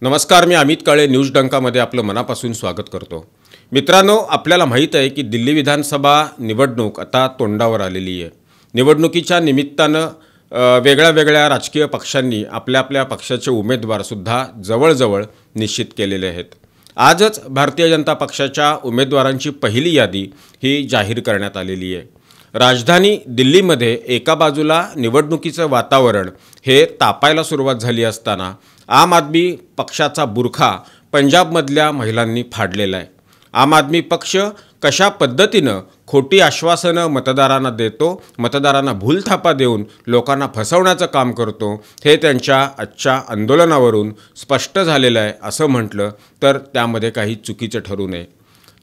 नमस्कार, मी अमित काळे न्यूज डंकामध्ये आपलं मनापासून स्वागत करतो। मित्रांनो, आपल्याला माहीत आहे की दिल्ली विधानसभा निवडणूक आता तोंडावर आलेली आहे। निवडणुकीच्या निमित्तानं वेगळ्या राजकीय पक्षांनी आपल्या पक्षाचे उमेदवार सुद्धा जवळ निश्चित केलेले आहेत। आजच भारतीय जनता पक्षाच्या उमेदवारांची पहिली यादी ही जाहीर करण्यात आलेली आहे। राजधानी दिल्लीमध्ये एका बाजूला निवडणुकीचं वातावरण हे तापायला सुरुवात झाली असताना आम आदमी पक्षाचा बुरखा पंजाबमधल्या महिलांनी फाडलेला आहे। आम आदमी पक्ष कशा पद्धतीनं खोटी आश्वासनं मतदारांना देतो, मतदारांना भूलथापा देऊन लोकांना फसवण्याचं काम करतो, हे त्यांच्या आजच्या आंदोलनावरून स्पष्ट झालेलं आहे असं म्हटलं तर त्यामध्ये काही चुकीचं ठरू नये।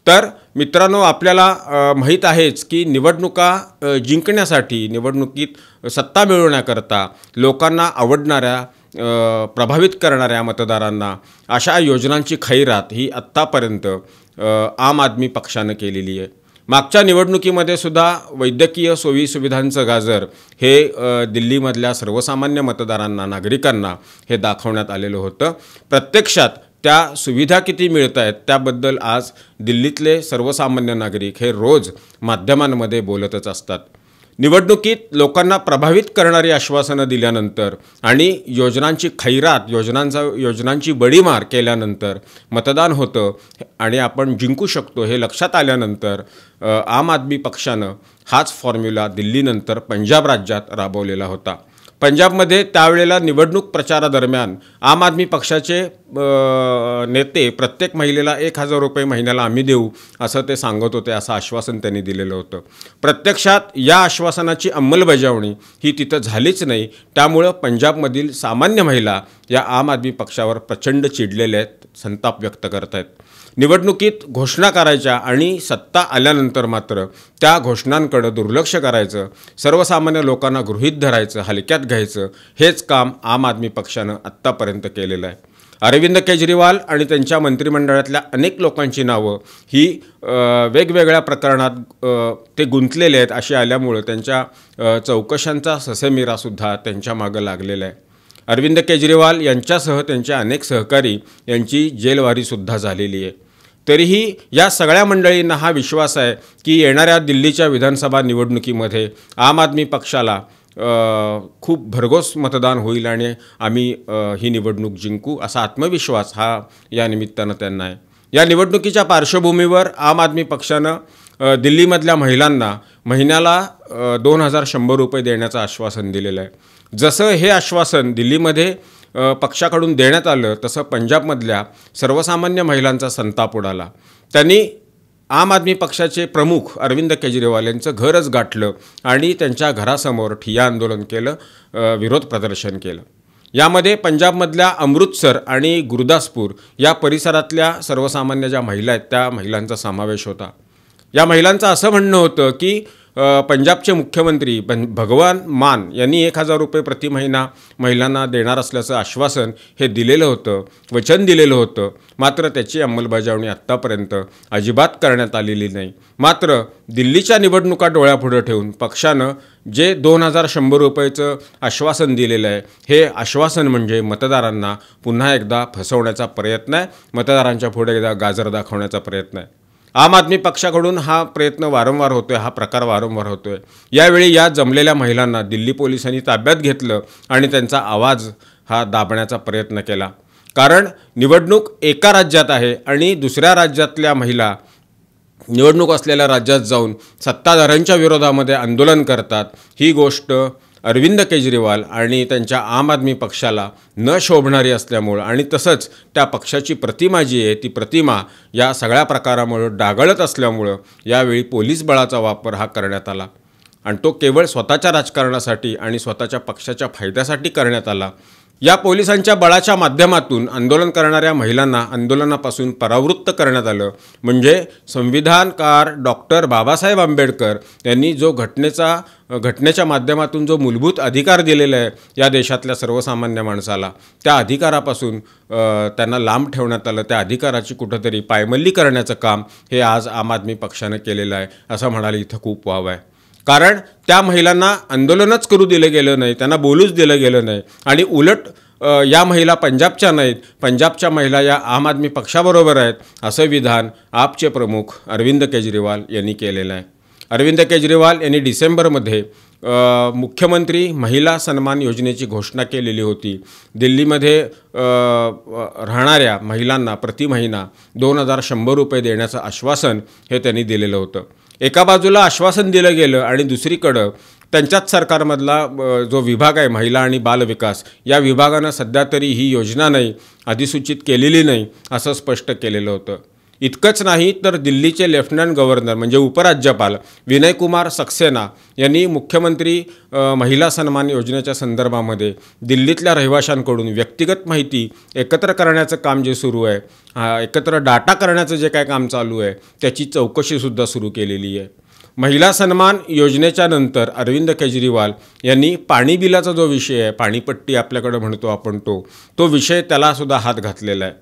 तर मित्रांनो, आपल्याला माहीत आहेच की निवडणुका जिंकण्यासाठी, निवडणुकीत सत्ता मिळवण्याकरता लोकांना आवडणाऱ्या, प्रभावित करणाऱ्या मतदारांना अशा योजनांची खैरात ही आत्तापर्यंत आम आदमी पक्षानं केलेली आहे। मागच्या निवडणुकीमध्ये सुद्धा वैद्यकीय सोयीसुविधांचं गाजर हे दिल्लीमधल्या सर्वसामान्य मतदारांना, नागरिकांना हे दाखवण्यात आलेलं होतं। प्रत्यक्षात त्या सुविधा किती मिळत आहेत त्याबद्दल आज दिल्लीतले सर्वसामान्य नागरिक हे रोज माध्यमांमध्ये बोलतच असतात। निवडणुकीत लोकांना प्रभावित करणारी आश्वासनं दिल्यानंतर आणि योजनांची खैरात, योजनांची बडीमार केल्यानंतर मतदान होतं आणि आपण जिंकू शकतो हे लक्षात आल्यानंतर आम आदमी पक्षानं हाच फॉर्म्युला दिल्लीनंतर पंजाब राज्यात राबवलेला होता। पंजाबमध्ये त्यावेळेला निवडणूक प्रचारादरम्यान आम आदमी पक्षाचे नेते प्रत्येक महिलेला 1000 रुपये महिन्याला आम्ही देऊ असं ते सांगत होते, असं आश्वासन त्यांनी दिलेलं होतं। प्रत्यक्षात या आश्वासनाची अंमलबजावणी ही तिथं झालीच नाही। त्यामुळं पंजाबमधील सामान्य महिला या आम आदमी पक्षावर प्रचंड चिडलेल्या आहेत, संताप व्यक्त करत आहेत। निवडणुकीत घोषणा करायच्या आणि सत्ता आल्यानंतर मात्र त्या घोषणांकडे दुर्लक्ष करायचं, सर्वसामान्य लोकांना गृहीत धरायचं, हलक्यात घ्यायचं, हेच काम आम आदमी पक्षानं आत्तापर्यंत केलेलं आहे। अरविंद केजरीवाल आणि त्यांच्या मंत्रिमंडळातल्या अनेक लोकांची नावं ही वेगवेगळ्या प्रकरणात ते गुंतलेले आहेत अशी आल्यामुळं त्यांच्या चौकशांचा ससेमिरासुद्धा त्यांच्या मागं लागलेला आहे। अरविंद केजरीवाल यांच्यासह त्यांचे अनेक सहकारी यांची जेलवारीसुद्धा झालेली आहे। तरीही या सगळ्या मंडळींना हा विश्वास आहे की येणाऱ्या दिल्लीच्या विधानसभा निवडणुकीमध्ये आम आदमी पक्षाला खूप भरघोस मतदान होईल आणि आम्ही ही निवडणूक जिंकू असा आत्मविश्वास हा या निमित्तानं त्यांना आहे। या निवडणुकीच्या पार्श्वभूमीवर आम आदमी पक्षानं दिल्लीमधल्या महिलांना महिन्याला 2100 रुपये देण्याचं आश्वासन दिलेलं आहे। जसं हे आश्वासन दिल्लीमध्ये पक्षाकडून देण्यात आलं तसं पंजाबमधल्या सर्वसामान्य महिलांचा संताप उडाला। त्यांनी आम आदमी पक्षाचे प्रमुख अरविंद केजरीवाल यांचं घरच गाठलं आणि त्यांच्या घरासमोर ठिय्या आंदोलन केलं, विरोध प्रदर्शन केलं। यामध्ये पंजाबमधल्या अमृतसर आणि गुरुदासपूर या परिसरातल्या सर्वसामान्य ज्या महिला आहेत त्या महिलांचा समावेश होता। या महिलांचं असं म्हणणं होतं की पंजाबचे मुख्यमंत्री भगवंत मान यांनी 1000 रुपये प्रति महिना महिलांना देणार असल्याचं आश्वासन हे दिलेलं होतं, वचन दिलेलं होतं, मात्र त्याची अंमलबजावणी आत्तापर्यंत अजिबात करण्यात आलेली नाही। मात्र दिल्लीच्या निवडणुका डोळ्यापुढे ठेवून पक्षानं जे 2100 रुपयेचं आश्वासन दिलेलं आहे हे आश्वासन म्हणजे मतदारांना पुन्हा एकदा फसवण्याचा प्रयत्न आहे, मतदारांच्या पुढे एकदा गाजर दाखवण्याचा प्रयत्न आहे। आम आदमी पक्षाकडून हा प्रयत्न वारंवार होतोय, हा प्रकार वारंवार होतोय। यावेळी या जमलेल्या महिलांना दिल्ली पोलिसांनी ताब्यात घेतलं आणि त्यांचा आवाज हा दाबण्याचा प्रयत्न केला। कारण निवडणूक एका राज्यात आहे आणि दुसऱ्या राज्यातल्या महिला निवडणूक असलेल्या राज्यात जाऊन सत्ताधाऱ्यांच्या विरोधामध्ये आंदोलन करतात, ही गोष्ट अरविंद केजरीवाल आणि त्यांच्या आम आदमी पक्षाला न शोभणारी असल्यामुळं आणि तसंच त्या पक्षाची प्रतिमा जी आहे ती प्रतिमा या सगळ्या प्रकारामुळं डागळत असल्यामुळं यावेळी पोलीस बळाचा वापर हा करण्यात आला आणि तो केवळ स्वतःच्या राजकारणासाठी आणि स्वतःच्या पक्षाच्या फायद्यासाठी करण्यात आला। या पोलिसांच्या बळाच्या माध्यमातून आंदोलन करणाऱ्या महिलांना आंदोलनापासून परावृत्त करण्यात आलं। म्हणजे संविधानकार डॉक्टर बाबासाहेब आंबेडकर यांनी जो घटनेच्या माध्यमातून जो मूलभूत अधिकार दिलेला आहे या देशातल्या सर्वसामान्य माणसाला, त्या अधिकारापासून त्यांना लांब ठेवण्यात आलं, त्या अधिकाराची कुठंतरी पायमल्ली करण्याचं काम हे आज आम आदमी पक्षानं केलेलं आहे असं म्हणाले इथं खूप वाव आहे। कारण त्या महिलांना आंदोलनच करू दिलं गेलं नाही, त्यांना बोलूच दिलं गेलं नाही आणि उलट या महिला पंजाबच्या नाहीत, पंजाबच्या महिला या आम आदमी पक्षाबरोबर आहेत, असं विधान आपचे प्रमुख अरविंद केजरीवाल यांनी केलेलं आहे. अरविंद केजरीवाल यांनी डिसेंबरमध्ये मुख्यमंत्री महिला सन्मान योजनेची घोषणा केलेली होती. दिल्लीमध्ये राहणाऱ्या महिलांना प्रति महिना 2100 रुपये देण्याचं आश्वासन हे त्यांनी दिलेलं होतं. एका बाजूला आश्वासन दिलं गेलं आणि दुसरीकडं त्यांच्याच सरकारमधला जो विभाग आहे महिला आणि बालविकास, या विभागानं सध्या तरी ही योजना नाही, अधिसूचित केलेली नाही असं स्पष्ट केलेलं होतं. इतकंच नाही तर दिल्लीचे लेफ्टनंट गव्हर्नर म्हणजे उपराज्यपाल विनय कुमार सक्सेना यांनी मुख्यमंत्री महिला सन्मान योजनेच्या संदर्भामध्ये दिल्लीतल्या रहिवाशांकडून व्यक्तिगत माहिती एकत्र करण्याचं काम जे सुरू आहे, एकत्र डाटा करण्याचं जे काय काम चालू आहे, त्याची चौकशीसुद्धा सुरू केलेली आहे. महिला सन्मान योजनेच्या नंतर अरविंद केजरीवाल यांनी पाणी बिलाचा जो विषय आहे, पाणीपट्टी आपल्याकडे म्हणतो आपण, तो विषय त्यालासुद्धा हात घातलेला आहे.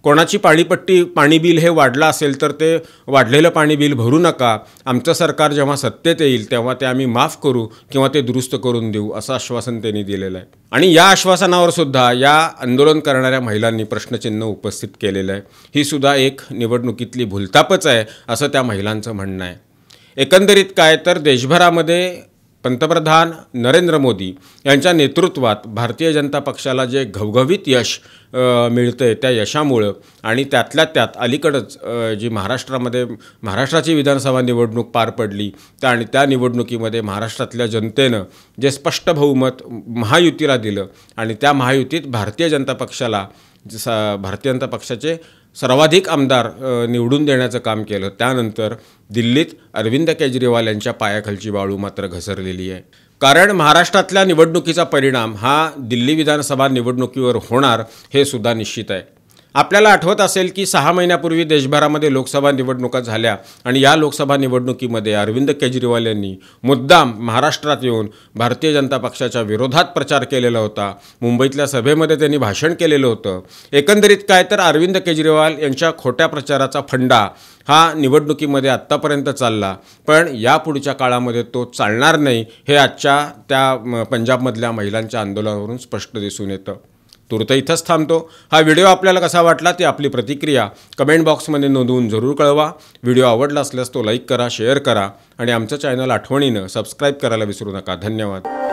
कोणाची पाणी बिल हे वाढलं असेल तर ते वाढलेलं पाणी बिल भरू नका, आमचं सरकार जेव्हा सत्तेत येईल तेव्हा ते आम्ही माफ करू किंवा ते दुरुस्त करून देऊ असं आश्वासन त्यांनी दिलेलं आहे. आणि या आश्वासनावर सुद्धा या आंदोलन करणाऱ्या महिलांनी प्रश्नचिन्ह उपस्थित केलेलं आहे. ही सुद्धा एक निवडणुकीतली भूलथापच आहे असं त्या महिलांचं म्हणणं आहे. एकंदरीत काय तर देशभरामध्ये पंतप्रधान नरेंद्र मोदी यांच्या नेतृत्वात भारतीय जनता पक्षाला जे घवघवीत यश मिळतं आहे, त्या यशामुळं आणि त्यातल्या त्यात अलीकडंच जी महाराष्ट्राची विधानसभा निवडणूक पार पडली आणि त्या निवडणुकीमध्ये महाराष्ट्रातल्या जनतेनं जे स्पष्ट बहुमत महायुतीला दिलं आणि त्या महायुतीत भारतीय जनता पक्षाचे सर्वाधिक आमदार निवडून देण्याचं काम केलं. त्यानंतर दिल्लीत अरविंद केजरीवाल यांच्या पायाखालची वाळू मात्र घसरलेली आहे. कारण महाराष्ट्रातल्या निवडणुकीचा परिणाम हा दिल्ली विधानसभा निवडणुकीवर होणार हे सुद्धा निश्चित आहे. आपल्याला आठवत असेल की 6 महिन्यापूर्वी देशभरामध्ये लोकसभा निवडणुका झाल्या आणि या लोकसभा निवडणुकीमध्ये अरविंद केजरीवाल यांनी मुद्दाम महाराष्ट्रात येऊन भारतीय जनता पक्षाच्या विरोधात प्रचार केलेला होता. मुंबईतल्या सभेमध्ये त्यांनी भाषण केलेलं होतं. एकंदरीत काय तर अरविंद केजरीवाल यांच्या खोट्या प्रचाराचा फंडा हा निवडणुकीमध्ये आत्तापर्यंत चालला, पण यापुढच्या काळामध्ये तो चालणार नाही हे आजच्या त्या पंजाबमधल्या महिलांच्या आंदोलनावरून स्पष्ट दिसून येतं. तुर्त इथंच थांबतो. हा व्हिडिओ आपल्याला कसा वाटला ते आपली प्रतिक्रिया कमेंट बॉक्समध्ये नोंदवून जरूर कळवा. व्हिडिओ आवडला असल्यास तो लाईक करा, शेअर करा आणि आमचं चॅनल आठवणीनं सबस्क्राईब करायला विसरू नका. धन्यवाद.